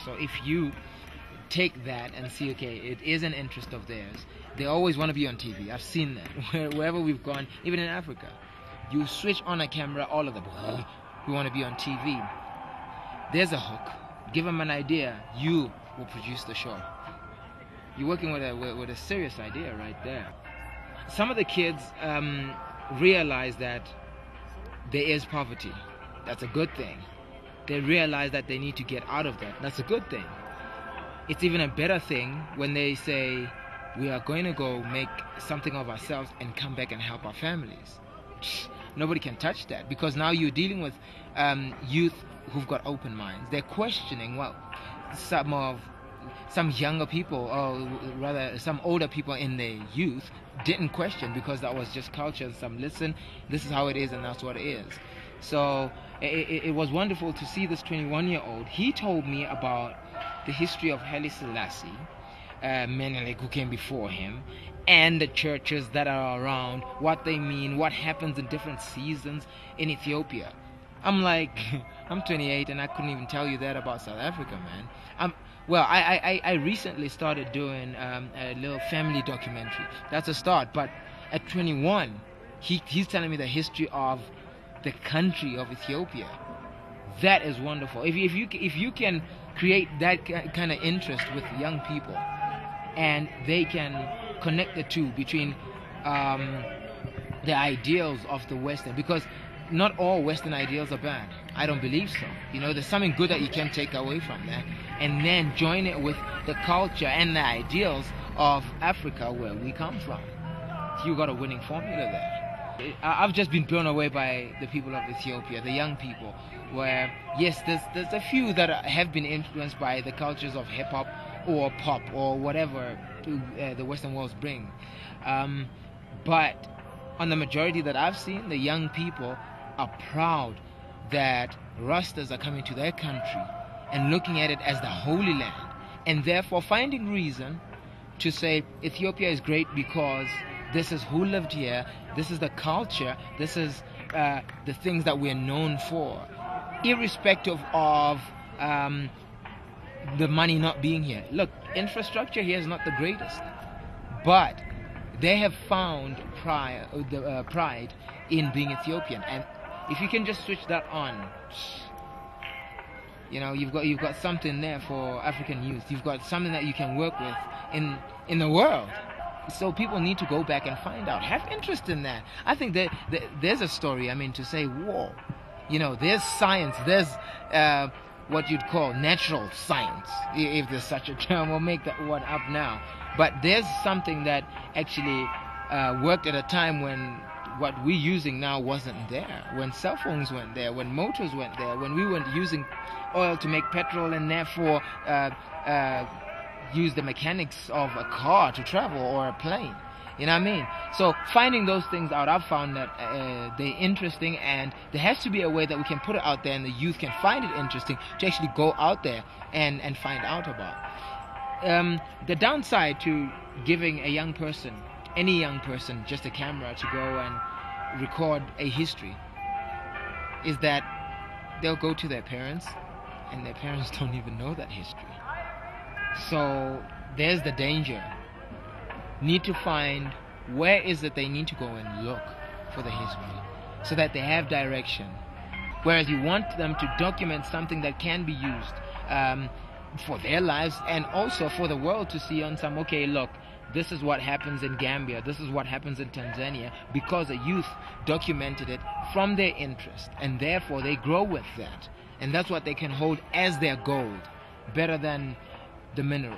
So if you take that and see, okay, it is an interest of theirs. They always want to be on TV. I've seen that wherever we've gone, even in Africa. You switch on a camera, all of them, we want to be on TV. There's a hook. Give them an idea, you will produce the show. You're working with a serious idea right there. Some of the kids realize that there is poverty. That's a good thing. They realize that they need to get out of that. That's a good thing. It's even a better thing when they say, we are going to go make something of ourselves and come back and help our families. Nobody can touch that, because now you're dealing with youth who've got open minds. They're questioning what some younger people, or rather some older people in their youth, didn't question, because that was just culture. Some listen, this is how it is, and that's what it is. So it was wonderful to see this 21-year-old. He told me about the history of Haile Selassie, Menelik, who came before him, and the churches that are around, what they mean, what happens in different seasons in Ethiopia. I'm like, I'm 28 and I couldn't even tell you that about South Africa, man. Well, I recently started doing a little family documentary. That's a start. But at 21, he's telling me the history of the country of Ethiopia. That is wonderful. If you can create that kind of interest with young people, and they can connect the two between the ideals of the Western, because not all Western ideals are bad. I don't believe so. You know, there's something good that you can take away from that, and then join it with the culture and the ideals of Africa, where we come from. You got a winning formula there. I've just been blown away by the people of Ethiopia, the young people, where yes, there's a few that have been influenced by the cultures of hip hop or pop or whatever the Western worlds bring, but on the majority that I've seen, the young people are proud that Rastas are coming to their country and looking at it as the Holy Land, and therefore finding reason to say Ethiopia is great because this is who lived here, this is the culture, this is the things that we're known for, irrespective of the money not being here. Look, infrastructure here is not the greatest, but they have found pride in being Ethiopian, and if you can just switch that on, you know, you've got something there for African youth. You've got something that you can work with in the world. So people need to go back and find out, have interest in that. I think that there's a story. I mean, to say, whoa, you know, there's science, there's what you'd call natural science, if there's such a term. We'll make that one up now. But there's something that actually worked at a time when what we're using now wasn't there, when cell phones weren't there, when motors weren't there, when we weren't using oil to make petrol and therefore use the mechanics of a car to travel or a plane. You know what I mean? So finding those things out, I've found that they're interesting, and there has to be a way that we can put it out there and the youth can find it interesting to actually go out there and find out about. The downside to giving a young person, any young person, just a camera to go and record a history is that they'll go to their parents and their parents don't even know that history. So there's the danger. Need to find where is it they need to go and look for the history so that they have direction. Whereas you want them to document something that can be used for their lives and also for the world to see on some, okay, look, this is what happens in Gambia, this is what happens in Tanzania, because the youth documented it from their interest, and therefore they grow with that. And that's what they can hold as their gold, better than the mineral.